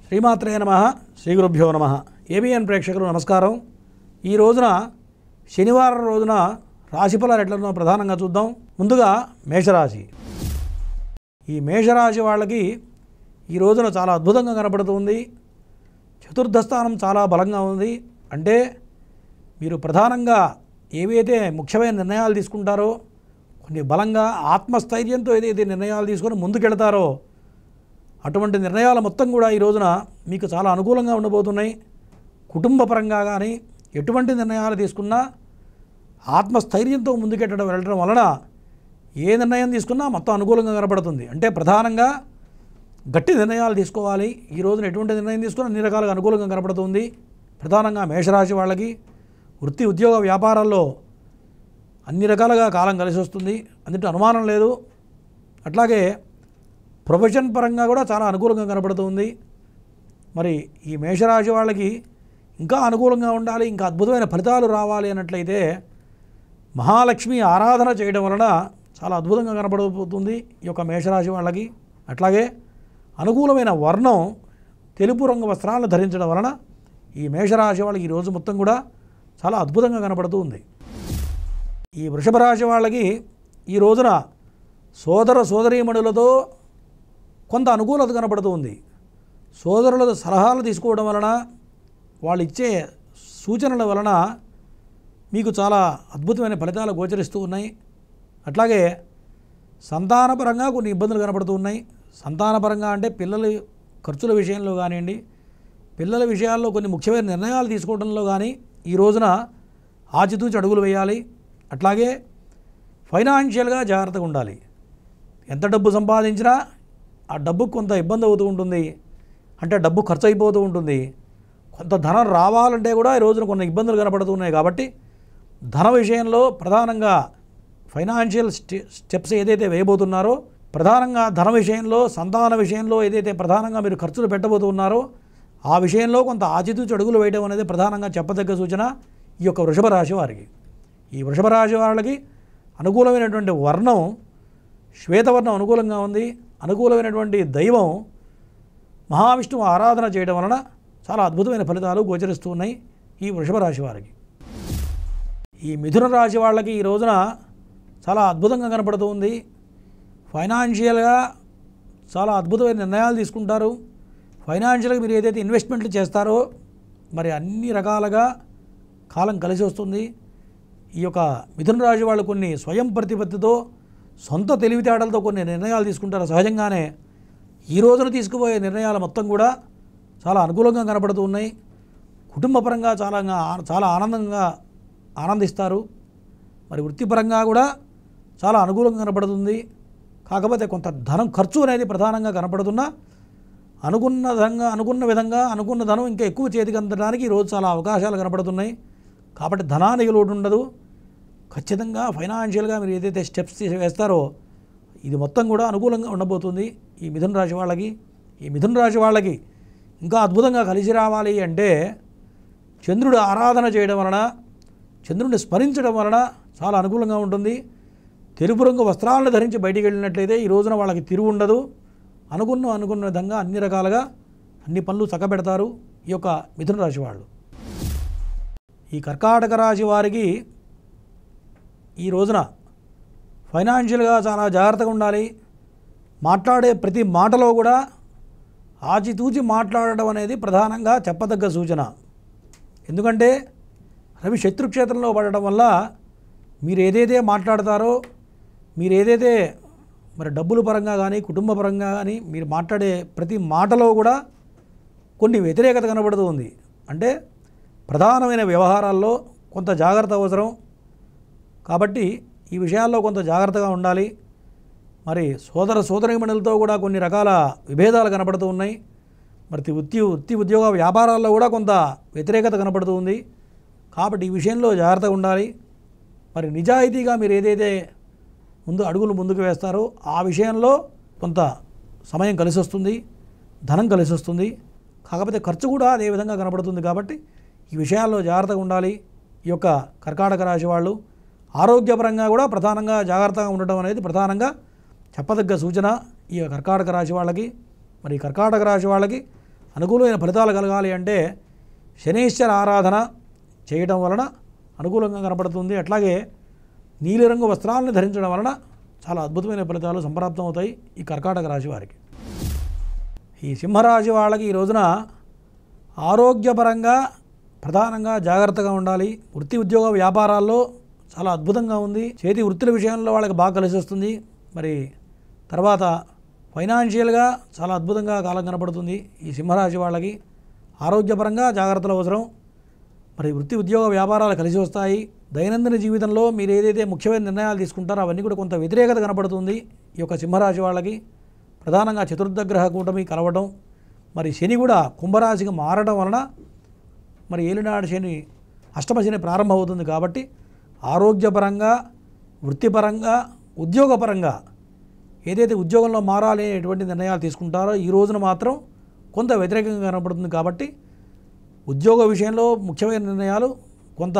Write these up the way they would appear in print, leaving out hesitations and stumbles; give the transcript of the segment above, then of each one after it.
శ్రీమాత్రే నమః శ్రీ గురుభ్యో నమః. ఏబిఎన్ ప్రేక్షకులు నమస్కారం. ఈ రోజున శనివారం రోజున రాశిఫలాలు ఎట్లనో ప్రధానంగా చూద్దాం. ముందుగా మేషరాశి. ఈ మేషరాశి వాళ్ళకి ఈ రోజున చాలా అద్భుతంగా కనపడుతుంది. చతుర్థ స్థానం చాలా బలంగా ఉంది. అంటే మీరు ప్రధానంగా ఏవైతే ముఖ్యమైన నిర్ణయాలు తీసుకుంటారో, కొన్ని బలంగా ఆత్మస్థైర్యంతో ఏదైతే నిర్ణయాలు తీసుకొని ముందుకెళ్తారో అటువంటి నిర్ణయాలు మొత్తం కూడా ఈ రోజున మీకు చాలా అనుకూలంగా ఉండబోతున్నాయి. కుటుంబ పరంగా కానీ ఎటువంటి నిర్ణయాలు తీసుకున్నా ఆత్మస్థైర్యంతో వెళ్ళడం వలన ఏ నిర్ణయం తీసుకున్నా మొత్తం అనుకూలంగా కనపడుతుంది. అంటే ప్రధానంగా గట్టి నిర్ణయాలు తీసుకోవాలి. ఈ రోజున ఎటువంటి నిర్ణయం తీసుకున్నా అన్ని రకాలుగా అనుకూలంగా కనపడుతుంది. ప్రధానంగా మేషరాశి వాళ్ళకి వృత్తి ఉద్యోగ వ్యాపారాల్లో అన్ని రకాలుగా కాలం కలిసి వస్తుంది, అందులో అనుమానం లేదు. అట్లాగే ప్రొఫెషన్ పరంగా కూడా చాలా అనుకూలంగా కనపడుతుంది. మరి ఈ మేషరాశి వాళ్ళకి ఇంకా అనుకూలంగా ఉండాలి, ఇంకా అద్భుతమైన ఫలితాలు రావాలి అన్నట్లయితే మహాలక్ష్మి ఆరాధన చేయడం వలన చాలా అద్భుతంగా కనపడబోతుంది ఈ యొక్క మేషరాశి వాళ్ళకి. అట్లాగే అనుకూలమైన వర్ణం తెలుపు రంగు వస్త్రాలను ధరించడం వలన ఈ మేషరాశి వాళ్ళకి ఈ రోజు మొత్తం కూడా చాలా అద్భుతంగా కనపడుతూ ఉంది. ఈ వృషభ రాశి వాళ్ళకి ఈ రోజున సోదర సోదరీమణులతో కొంత అనుకూలత కనపడుతూ ఉంది. సోదరుల సలహాలు తీసుకోవడం వలన, వాళ్ళు ఇచ్చే సూచనల వలన మీకు చాలా అద్భుతమైన ఫలితాలు గోచరిస్తూ ఉన్నాయి. అట్లాగే సంతానపరంగా కొన్ని ఇబ్బందులు కనపడుతూ ఉన్నాయి. సంతానపరంగా అంటే పిల్లల ఖర్చుల విషయంలో కానివ్వండి, పిల్లల విషయాల్లో కొన్ని ముఖ్యమైన నిర్ణయాలు తీసుకోవడంలో కానీ ఈ రోజున ఆచితూచి అడుగులు వేయాలి. అట్లాగే ఫైనాన్షియల్గా జాగ్రత్తగా ఉండాలి. ఎంత డబ్బు సంపాదించినా ఆ డబ్బుకు కొంత ఇబ్బంది అవుతూ ఉంటుంది. అంటే డబ్బు ఖర్చు అయిపోతూ ఉంటుంది. కొంత ధనం రావాలంటే కూడా ఈ రోజున కొన్ని ఇబ్బందులు కనపడుతున్నాయి. కాబట్టి ధన విషయంలో ప్రధానంగా ఫైనాన్షియల్ స్టెప్స్ ఏదైతే వేయబోతున్నారో, ప్రధానంగా ధన విషయంలో, సంతాన విషయంలో ఏదైతే ప్రధానంగా మీరు ఖర్చులు పెట్టబోతున్నారో ఆ విషయంలో కొంత ఆచితూచి అడుగులు వేయడం అనేది ప్రధానంగా చెప్పదగ్గ సూచన ఈ యొక్క వృషభ రాశి వారికి. ఈ వృషభ రాశి వాళ్ళకి అనుకూలమైనటువంటి వర్ణం శ్వేతవర్ణం అనుకూలంగా ఉంది. అనుకూలమైనటువంటి దైవం మహావిష్ణువు ఆరాధన చేయడం వలన చాలా అద్భుతమైన ఫలితాలు గోచరిస్తూ ఉన్నాయి ఈ వృషభ రాశి వారికి. ఈ మిథున రాశి వాళ్ళకి ఈ రోజున చాలా అద్భుతంగా కనపడుతూ ఉంది. ఫైనాన్షియల్గా చాలా అద్భుతమైన నిర్ణయాలు తీసుకుంటారు. ఫైనాన్షియల్గా మీరు ఏదైతే ఇన్వెస్ట్మెంట్లు చేస్తారో మరి అన్ని రకాలుగా కాలం కలిసి వస్తుంది. ఈ యొక్క మిథున రాశి వాళ్ళు కొన్ని స్వయం ప్రతిపత్తితో, సొంత తెలివితేటలతో కొన్ని నిర్ణయాలు తీసుకుంటారు. సహజంగానే ఈ రోజున తీసుకుపోయే నిర్ణయాలు మొత్తం కూడా చాలా అనుకూలంగా కనపడుతూ ఉన్నాయి. కుటుంబపరంగా చాలా ఆనందిస్తారు. మరి వృత్తిపరంగా కూడా చాలా అనుకూలంగా కనపడుతుంది. కాకపోతే కొంత ధనం ఖర్చు అనేది ప్రధానంగా కనపడుతున్నా అనుకున్న విధంగా అనుకున్న ధనం ఇంకా ఎక్కువ చేతికి అందడానికి ఈరోజు చాలా అవకాశాలు కనపడుతున్నాయి. కాబట్టి ధనానికి లోటు ఉండదు. ఖచ్చితంగా ఫైనాన్షియల్గా మీరు ఏదైతే స్టెప్స్ వేస్తారో ఇది మొత్తం కూడా అనుకూలంగా ఉండబోతుంది ఈ మిథున రాశి వాళ్ళకి. ఈ మిథున రాశి వాళ్ళకి ఇంకా అద్భుతంగా కలిసి రావాలి అంటే చంద్రుడు ఆరాధన చేయడం వలన, చంద్రుడిని స్మరించడం వలన చాలా అనుకూలంగా ఉంటుంది. తెలుపు రంగు వస్త్రాలను ధరించి బయటికి వెళ్ళినట్లయితే ఈ రోజున వాళ్ళకి తిరుగు ఉండదు. అనుకున్న విధంగా అన్ని రకాలుగా అన్ని పనులు చక్కబెడతారు ఈ యొక్క మిథున రాశి వాళ్ళు. ఈ కర్కాటక రాశి వారికి ఈ రోజున ఫైనాన్షియల్గా చాలా జాగ్రత్తగా ఉండాలి. మాట్లాడే ప్రతి మాటలో కూడా ఆచితూచి మాట్లాడడం అనేది ప్రధానంగా చెప్పదగ్గ సూచన. ఎందుకంటే రవి శత్రుక్షేత్రంలో పడడం వల్ల మీరు ఏదైతే మాట్లాడతారో, మీరు ఏదైతే మరి డబ్బుల పరంగా కానీ కుటుంబ పరంగా కానీ మీరు మాట్లాడే ప్రతి మాటలో కూడా కొన్ని వ్యతిరేకత కనబడుతూ ఉంది. అంటే ప్రధానమైన వ్యవహారాల్లో కొంత జాగ్రత్త అవసరం. కాబట్టి ఈ విషయాల్లో కొంత జాగ్రత్తగా ఉండాలి. మరి సోదర సోదరీమణులతో కూడా కొన్ని రకాల విభేదాలు కనపడుతూ ఉన్నాయి. మరి వృత్తి ఉద్యోగ వ్యాపారాల్లో కూడా కొంత వ్యతిరేకత కనపడుతూ ఉంది. కాబట్టి ఈ విషయంలో జాగ్రత్తగా ఉండాలి. మరి నిజాయితీగా మీరు ఏదైతే అడుగులు ముందుకు వేస్తారో ఆ విషయంలో కొంత సమయం కలిసి వస్తుంది, ధనం కలిసి వస్తుంది. కాకపోతే ఖర్చు కూడా అదేవిధంగా కనపడుతుంది. కాబట్టి ఈ విషయాల్లో జాగ్రత్తగా ఉండాలి ఈ యొక్క కర్కాటక రాశి వాళ్ళు. ఆరోగ్యపరంగా కూడా ప్రధానంగా జాగ్రత్తగా ఉండటం అనేది ప్రధానంగా చెప్పదగ్గ సూచన ఈ కర్కాటక రాశి వాళ్ళకి. మరి కర్కాటక రాశి వాళ్ళకి అనుకూలమైన ఫలితాలు కలగాలి అంటే శనీశ్వర ఆరాధన చేయడం వలన అనుకూలంగా కనపడుతుంది. అట్లాగే నీలిరంగు వస్త్రాలను ధరించడం వలన చాలా అద్భుతమైన ఫలితాలు సంప్రాప్తం అవుతాయి ఈ కర్కాటక రాశి వారికి. ఈ సింహరాశి వాళ్ళకి ఈ రోజున ఆరోగ్యపరంగా ప్రధానంగా జాగ్రత్తగా ఉండాలి. వృత్తి ఉద్యోగ వ్యాపారాల్లో చాలా అద్భుతంగా ఉంది. చేతి వృత్తుల విషయంలో వాళ్ళకి బాగా కలిసి వస్తుంది. మరి తర్వాత ఫైనాన్షియల్గా చాలా అద్భుతంగా కాలం కనపడుతుంది. ఈ సింహరాశి వాళ్ళకి ఆరోగ్యపరంగా జాగ్రత్తలు అవసరం. మరి వృత్తి ఉద్యోగ వ్యాపారాలు కలిసి వస్తాయి. దైనందిన జీవితంలో మీరు ఏదైతే ముఖ్యమైన నిర్ణయాలు తీసుకుంటారో అవన్నీ కూడా కొంత వ్యతిరేకత కనపడుతుంది. ఈ యొక్క సింహరాశి వాళ్ళకి ప్రధానంగా చతుర్థగ్రహ కూటమి కలవడం, మరి శని కూడా కుంభరాశికి మారడం వలన మరి ఏలినాడు శని అష్టమ శని ప్రారంభమవుతుంది. కాబట్టి ఆరోగ్యపరంగా, వృత్తిపరంగా, ఉద్యోగపరంగా ఏదైతే ఉద్యోగంలో మారాలి ఎటువంటి నిర్ణయాలు తీసుకుంటారో ఈ రోజున మాత్రం కొంత వ్యతిరేకంగా కనపడుతుంది. కాబట్టి ఉద్యోగ విషయంలో ముఖ్యమైన నిర్ణయాలు కొంత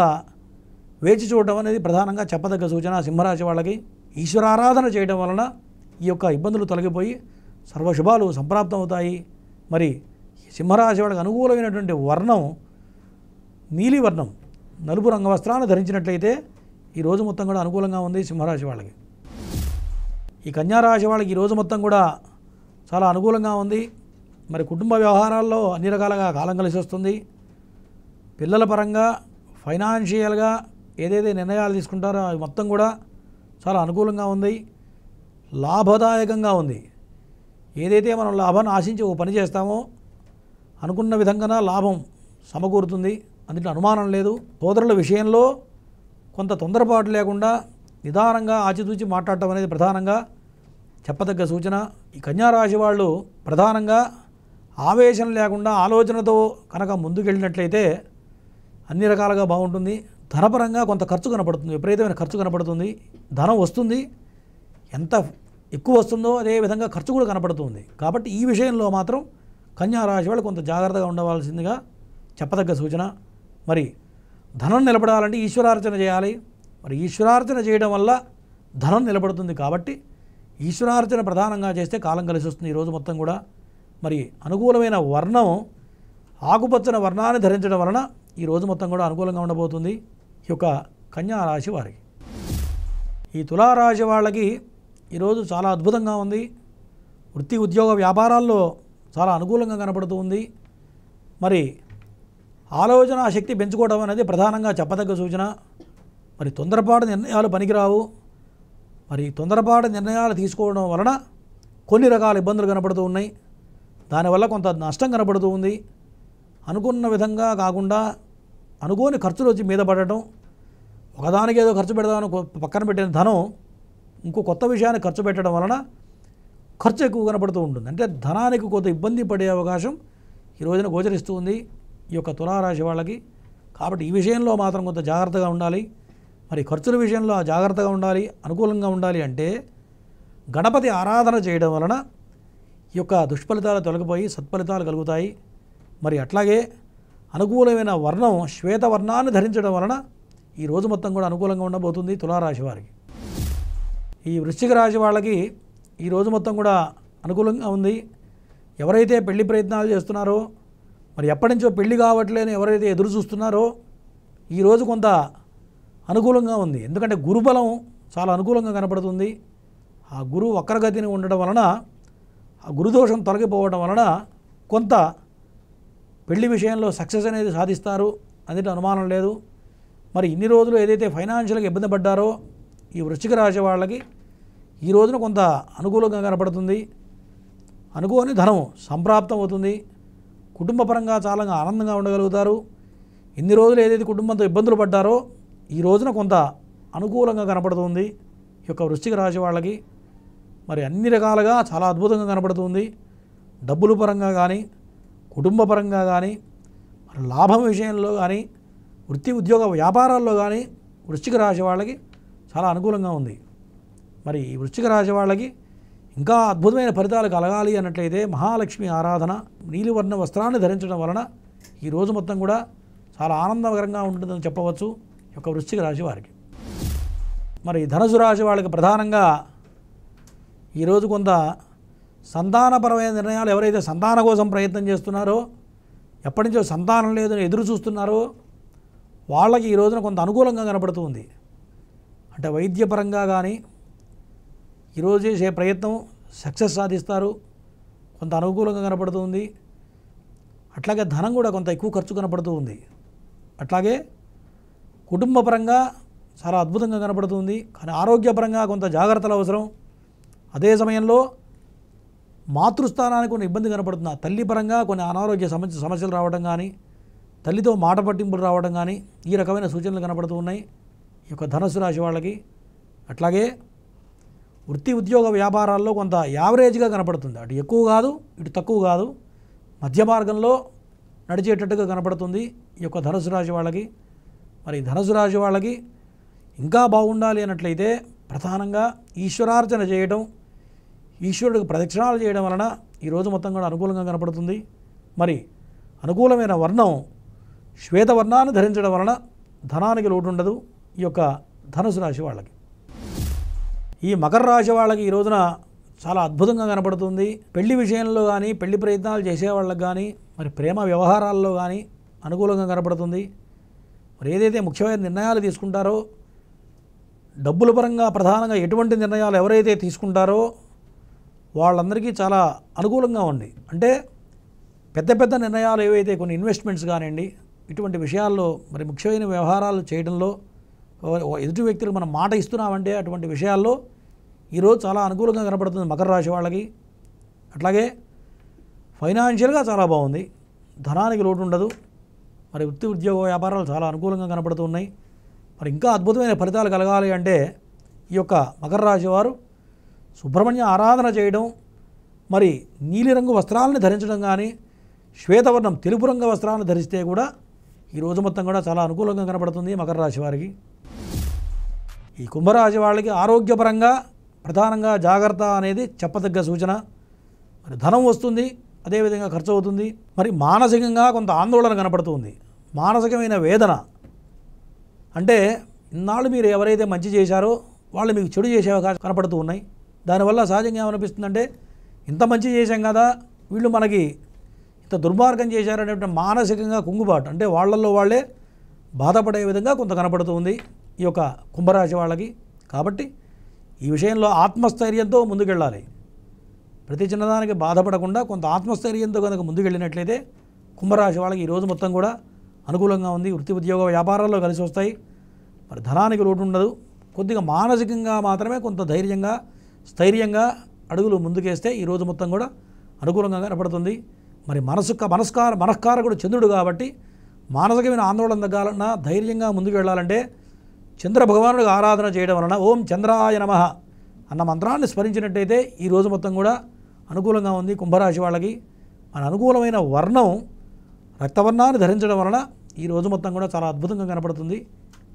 వేచి చూడడం అనేది ప్రధానంగా చెప్పదగ్గ సూచన. సింహరాశి వాళ్ళకి ఈశ్వరారాధన చేయడం వలన ఈ యొక్క ఇబ్బందులు తొలగిపోయి సర్వశుభాలు సంప్రాప్తం అవుతాయి. మరి సింహరాశి వాళ్ళకి అనుకూలమైనటువంటి వర్ణం నీలివర్ణం, నలుపు రంగు వస్త్రాన్ని ధరించినట్లయితే ఈ రోజు మొత్తం కూడా అనుకూలంగా ఉంది సింహరాశి వాళ్ళకి. ఈ కన్యారాశి వాళ్ళకి ఈ రోజు మొత్తం కూడా చాలా అనుకూలంగా ఉంది. మరి కుటుంబ వ్యవహారాల్లో అన్ని రకాలుగా కాలం కలిసి వస్తుంది. పిల్లల పరంగా, ఫైనాన్షియల్గా ఏదైతే నిర్ణయాలు తీసుకుంటారో అవి మొత్తం కూడా చాలా అనుకూలంగా ఉంది. లాభదాయకంగా ఉంది. ఏదైతే మనం లాభాన్ని ఆశించి ఒక పని చేస్తామో అనుకున్న విధంగా లాభం సమకూరుతుంది. అందులో అనుమానం లేదు. సోదరుల విషయంలో కొంత తొందరపాటు లేకుండా నిదానంగా ఆచితూచి మాట్లాడటం అనేది ప్రధానంగా చెప్పదగ్గ సూచన. ఈ కన్యారాశి వాళ్ళు ప్రధానంగా ఆవేశం లేకుండా ఆలోచనతో కనుక ముందుకెళ్ళినట్లయితే అన్ని రకాలుగా బాగుంటుంది. ధనపరంగా కొంత ఖర్చు కనపడుతుంది, విపరీతమైన ఖర్చు కనపడుతుంది. ధనం వస్తుంది, ఎంత ఎక్కువ వస్తుందో అదే విధంగా ఖర్చు కూడా కనపడుతుంది. కాబట్టి ఈ విషయంలో మాత్రం కన్యారాశి వాళ్ళు కొంత జాగ్రత్తగా ఉండవలసిందిగా చెప్పదగ్గ సూచన. మరి ధనం నిలబడాలంటే ఈశ్వరార్చన చేయాలి. మరి ఈశ్వరార్చన చేయడం వల్ల ధనం నిలబడుతుంది. కాబట్టి ఈశ్వరార్చన ప్రధానంగా చేస్తే కాలం కలిసి వస్తుంది ఈరోజు మొత్తం కూడా. మరి అనుకూలమైన వర్ణం ఆకుపచ్చని వర్ణాన్ని ధరించడం వలన ఈ రోజు మొత్తం కూడా అనుకూలంగా ఉండబోతుంది ఈ యొక్క కన్యా రాశి వారికి. ఈ తులారాశి వాళ్ళకి ఈరోజు చాలా అద్భుతంగా ఉంది. వృత్తి ఉద్యోగ వ్యాపారాల్లో చాలా అనుకూలంగా కనపడుతూ ఉంది. మరి ఆలోచన శక్తి పెంచుకోవడం అనేది ప్రధానంగా చెప్పదగ్గ సూచన. మరి తొందరపాటు నిర్ణయాలు పనికిరావు. మరి తొందరపాటు నిర్ణయాలు తీసుకోవడం వలన కొన్ని రకాల ఇబ్బందులు కనపడుతూ ఉన్నాయి. దానివల్ల కొంత నష్టం కనపడుతూ ఉంది. అనుకున్న విధంగా కాకుండా అనుకోని ఖర్చులు వచ్చి మీద పడటం, ఒకదానికి ఏదో ఖర్చు పెడదామని పక్కన పెట్టిన ధనం ఇంకో కొత్త విషయాన్ని ఖర్చు పెట్టడం వలన ఖర్చు ఎక్కువ కనపడుతూ ఉంటుంది. అంటే ధనానికి కొంత ఇబ్బంది పడే అవకాశం ఈ రోజున గోచరిస్తూ ఉంది ఈ యొక్క తులారాశి వాళ్ళకి. కాబట్టి ఈ విషయంలో మాత్రం కొంత జాగ్రత్తగా ఉండాలి. మరి ఖర్చుల విషయంలో జాగ్రత్తగా ఉండాలి, అనుకూలంగా ఉండాలి అంటే గణపతి ఆరాధన చేయడం వలన ఈ యొక్క దుష్ఫలితాలు తొలగిపోయి సత్ఫలితాలు కలుగుతాయి. మరి అట్లాగే అనుకూలమైన వర్ణం శ్వేతవర్ణాన్ని ధరించడం వలన ఈ రోజు మొత్తం కూడా అనుకూలంగా ఉండబోతుంది తులారాశి వారికి. ఈ వృశ్చిక రాశి వాళ్ళకి ఈ రోజు మొత్తం కూడా అనుకూలంగా ఉంది. ఎవరైతే పెళ్లి ప్రయత్నాలు చేస్తున్నారో, మరి ఎప్పటి నుంచో పెళ్లి కావట్లేని ఎవరైతే ఎదురు చూస్తున్నారో ఈరోజు కొంత అనుకూలంగా ఉంది. ఎందుకంటే గురుబలం చాలా అనుకూలంగా కనపడుతుంది. ఆ గురువు వక్రగతిని ఉండడం వలన, ఆ గురుదోషం తొలగిపోవడం వలన కొంత పెళ్లి విషయంలో సక్సెస్ అనేది సాధిస్తారు, అందులో అనుమానం లేదు. మరి ఇన్ని రోజులు ఏదైతే ఫైనాన్షియల్గా ఇబ్బంది పడ్డారో ఈ వృశ్చిక రాశి వాళ్ళకి ఈ రోజున కొంత అనుకూలంగా కనపడుతుంది. అనుకోని ధనం సంప్రాప్తం అవుతుంది. కుటుంబపరంగా చాలా ఆనందంగా ఉండగలుగుతారు. ఇన్ని రోజులు ఏదైతే కుటుంబంతో ఇబ్బందులు పడ్డారో ఈ రోజున కొంత అనుకూలంగా కనపడుతుంది ఈ యొక్క వృశ్చిక రాశి వాళ్ళకి. మరి అన్ని రకాలుగా చాలా అద్భుతంగా కనపడుతుంది. డబ్బుల పరంగా కానీ, కుటుంబ పరంగా కానీ, మరి లాభం విషయంలో కానీ, వృత్తి ఉద్యోగ వ్యాపారాల్లో కానీ వృశ్చిక రాశి వాళ్ళకి చాలా అనుకూలంగా ఉంది. మరి ఈ వృశ్చిక రాశి వాళ్ళకి ఇంకా అద్భుతమైన ఫలితాలు కలగాలి అన్నట్లయితే మహాలక్ష్మి ఆరాధన, నీలివర్ణ వస్త్రాన్ని ధరించడం వలన ఈ రోజు మొత్తం కూడా చాలా ఆనందకరంగా ఉంటుందని చెప్పవచ్చు ఈ యొక్క వృశ్చిక రాశి వారికి. మరి ధనుసు రాశి వాళ్ళకి ప్రధానంగా ఈరోజు కొంత సంతానపరమైన నిర్ణయాలు ఎవరైతే సంతానం కోసం ప్రయత్నం చేస్తున్నారో, ఎప్పటి నుంచో సంతానం లేదని ఎదురు చూస్తున్నారో వాళ్ళకి ఈ రోజున కొంత అనుకూలంగా కనపడుతుంది. అంటే వైద్యపరంగా కానీ ఈరోజు చేసే ప్రయత్నం సక్సెస్ సాధిస్తారు, కొంత అనుకూలంగా కనపడుతుంది. అట్లాగే ధనం కూడా కొంత ఎక్కువ ఖర్చు కనపడుతూ ఉంది. అట్లాగే కుటుంబపరంగా చాలా అద్భుతంగా కనపడుతుంది. కానీ ఆరోగ్యపరంగా కొంత జాగ్రత్తలు అవసరం. అదే సమయంలో మాతృస్థానానికి కొన్ని ఇబ్బంది కనపడుతుంది. తల్లి పరంగా కొన్ని అనారోగ్య సమస్యలు రావడం కానీ, తల్లితో మాట పట్టింపులు రావడం కానీ ఈ రకమైన సూచనలు కనపడుతూ ఉన్నాయి ఈ యొక్క ధనుసు రాశి వాళ్ళకి. అట్లాగే వృత్తి ఉద్యోగ వ్యాపారాల్లో కొంత యావరేజ్గా కనపడుతుంది. అటు ఎక్కువ కాదు, ఇటు తక్కువ కాదు, మధ్య మార్గంలో నడిచేటట్టుగా కనపడుతుంది ఈ యొక్క ధనుసు రాశి వాళ్ళకి. మరి ధనుసు రాశి వాళ్ళకి ఇంకా బాగుండాలి అన్నట్లయితే ప్రధానంగా ఈశ్వరార్చన చేయడం, ఈశ్వరుడికి ప్రదక్షిణాలు చేయడం వలన ఈరోజు మొత్తం కూడా అనుకూలంగా కనపడుతుంది. మరి అనుకూలమైన వర్ణం శ్వేతవర్ణాన్ని ధరించడం వలన ధనానికి లోటు ఉండదు ఈ యొక్క ధనుసు రాశి వాళ్ళకి. ఈ మకర రాశి వాళ్ళకి ఈ రోజున చాలా అద్భుతంగా కనపడుతుంది. పెళ్లి విషయంలో కానీ, పెళ్లి ప్రయత్నాలు చేసేవాళ్ళకి కానీ, మరి ప్రేమ వ్యవహారాల్లో కానీ అనుకూలంగా కనపడుతుంది. మరి ఏదైతే ముఖ్యమైన నిర్ణయాలు తీసుకుంటారో, డబ్బుల పరంగా ప్రధానంగా ఎటువంటి నిర్ణయాలు ఎవరైతే తీసుకుంటారో వాళ్ళందరికీ చాలా అనుకూలంగా ఉంది. అంటే పెద్ద పెద్ద నిర్ణయాలు ఏవైతే కొన్ని ఇన్వెస్ట్మెంట్స్ కానివ్వండి, ఇటువంటి విషయాల్లో మరి ముఖ్యమైన వ్యవహారాలు చేయడంలో ఎదుటి వ్యక్తులకు మనం మాట ఇస్తున్నామంటే అటువంటి విషయాల్లో ఈరోజు చాలా అనుకూలంగా కనపడుతుంది మకర రాశి వాళ్ళకి. అట్లాగే ఫైనాన్షియల్గా చాలా బాగుంది, ధనానికి లోటు ఉండదు. మరి వృత్తి ఉద్యోగ వ్యాపారాలు చాలా అనుకూలంగా కనపడుతున్నాయి. మరి ఇంకా అద్భుతమైన ఫలితాలు కలగాలి అంటే ఈ యొక్క మకర రాశి వారు సుబ్రహ్మణ్య ఆరాధన చేయడం, మరి నీలిరంగు వస్త్రాలను ధరించడం కానీ, శ్వేతవర్ణం తెలుపు రంగు వస్త్రాలను ధరిస్తే కూడా ఈ రోజు మొత్తం కూడా చాలా అనుకూలంగా కనపడుతుంది మకర రాశి వారికి. ఈ కుంభరాశి వాళ్ళకి ఆరోగ్యపరంగా ప్రధానంగా జాగ్రత్త అనేది చెప్పదగ్గ సూచన. మరి ధనం వస్తుంది, అదేవిధంగా ఖర్చు అవుతుంది. మరి మానసికంగా కొంత ఆందోళన కనపడుతుంది, మానసికమైన వేదన. అంటే ఇన్నాళ్ళు మీరు ఎవరైతే మంచి చేశారో వాళ్ళు మీకు చెడు చేసే అవకాశం కనపడుతూ ఉన్నాయి. దానివల్ల సహజంగా ఏమనిపిస్తుందంటే ఇంత మంచి చేశాం కదా, వీళ్ళు మనకి ఇంత దుర్మార్గం చేశారనేటువంటి మానసికంగా కుంగుబాటు, అంటే వాళ్ళల్లో వాళ్ళే బాధపడే విధంగా కొంత కనపడుతుంది ఈ యొక్క కుంభరాశి వాళ్ళకి. కాబట్టి ఈ విషయంలో ఆత్మస్థైర్యంతో ముందుకెళ్ళాలి. ప్రతి చిన్నదానికి బాధపడకుండా కొంత ఆత్మస్థైర్యంతో కనుక ముందుకెళ్ళినట్లయితే కుంభరాశి వాళ్ళకి ఈరోజు మొత్తం కూడా అనుకూలంగా ఉంది. వృత్తి ఉద్యోగ వ్యాపారాల్లో కలిసి వస్తాయి. మరి ధనానికి లోటు ఉండదు. కొద్దిగా మానసికంగా మాత్రమే కొంత ధైర్యంగా స్థైర్యంగా అడుగులు ముందుకేస్తే ఈరోజు మొత్తం కూడా అనుకూలంగా కనపడుతుంది. మరి మనస్కారకుడు చంద్రుడు కాబట్టి మానసికమైన ఆందోళన తగ్గాలన్నా, ధైర్యంగా ముందుకు వెళ్ళాలంటే చంద్ర భగవానుడికి ఆరాధన చేయడం వలన ఓం చంద్రాయ నమః అన్న మంత్రాన్ని స్మరించినట్టయితే ఈరోజు మొత్తం కూడా అనుకూలంగా ఉంది కుంభరాశి వాళ్ళకి. మన అనుకూలమైన వర్ణం రక్తవర్ణాన్ని ధరించడం వలన ఈరోజు మొత్తం కూడా చాలా అద్భుతంగా కనపడుతుంది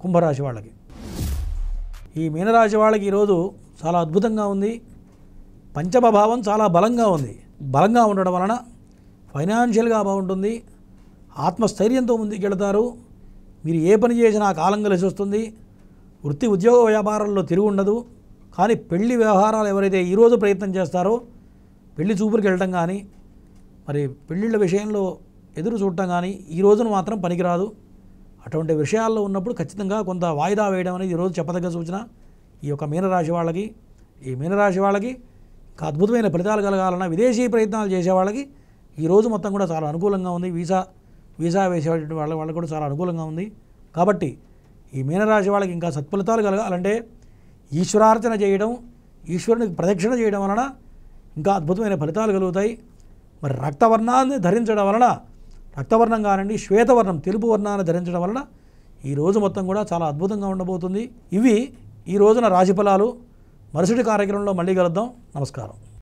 కుంభరాశి వాళ్ళకి. ఈ మీనరాశి వాళ్ళకి ఈరోజు చాలా అద్భుతంగా ఉంది. పంచమ భావం చాలా బలంగా ఉంది. బలంగా ఉండడం వలన ఫైనాన్షియల్గా బాగుంటుంది, ఆత్మస్థైర్యంతో ముందుకెళ్తారు. మీరు ఏ పని చేసినా కాలం కలిసి వస్తుంది. వృత్తి ఉద్యోగ వ్యాపారాల్లో తిరుగు ఉండదు. కానీ పెళ్లి వ్యవహారాలు ఎవరైతే ఈరోజు ప్రయత్నం చేస్తారో, పెళ్లి చూపులకు వెళ్ళటం కానీ, మరి పెళ్ళిళ్ళ విషయంలో ఎదురు చూడటం కానీ ఈ రోజున మాత్రం పనికిరాదు. అటువంటి విషయాల్లో ఉన్నప్పుడు ఖచ్చితంగా కొంత వాయిదా వేయడం అనేది ఈరోజు చెప్పదగ్గ సూచన ఈ యొక్క మీనరాశి వాళ్ళకి. ఈ మీనరాశి వాళ్ళకి ఇంకా అద్భుతమైన ఫలితాలు కలగాలన్నా విదేశీ ప్రయత్నాలు చేసే వాళ్ళకి ఈరోజు మొత్తం కూడా చాలా అనుకూలంగా ఉంది. వీసా వేసేటువంటి వాళ్ళకి కూడా చాలా అనుకూలంగా ఉంది. కాబట్టి ఈ మీనరాశి వాళ్ళకి ఇంకా సత్ఫలితాలు కలగాలంటే ఈశ్వరార్చన చేయడం, ఈశ్వరునికి ప్రదక్షిణ చేయడం వలన ఇంకా అద్భుతమైన ఫలితాలు కలుగుతాయి. మరి రక్తవర్ణాన్ని ధరించడం వలన, రక్తవర్ణం కానివ్వండి, శ్వేతవర్ణం తెలుపు వర్ణాన్ని ధరించడం వలన ఈరోజు మొత్తం కూడా చాలా అద్భుతంగా ఉండబోతుంది. ఇవి ఈ రోజున రాశి ఫలాలు. మరుసటి కార్యక్రమంలో మళ్ళీ కలుద్దాం. నమస్కారం.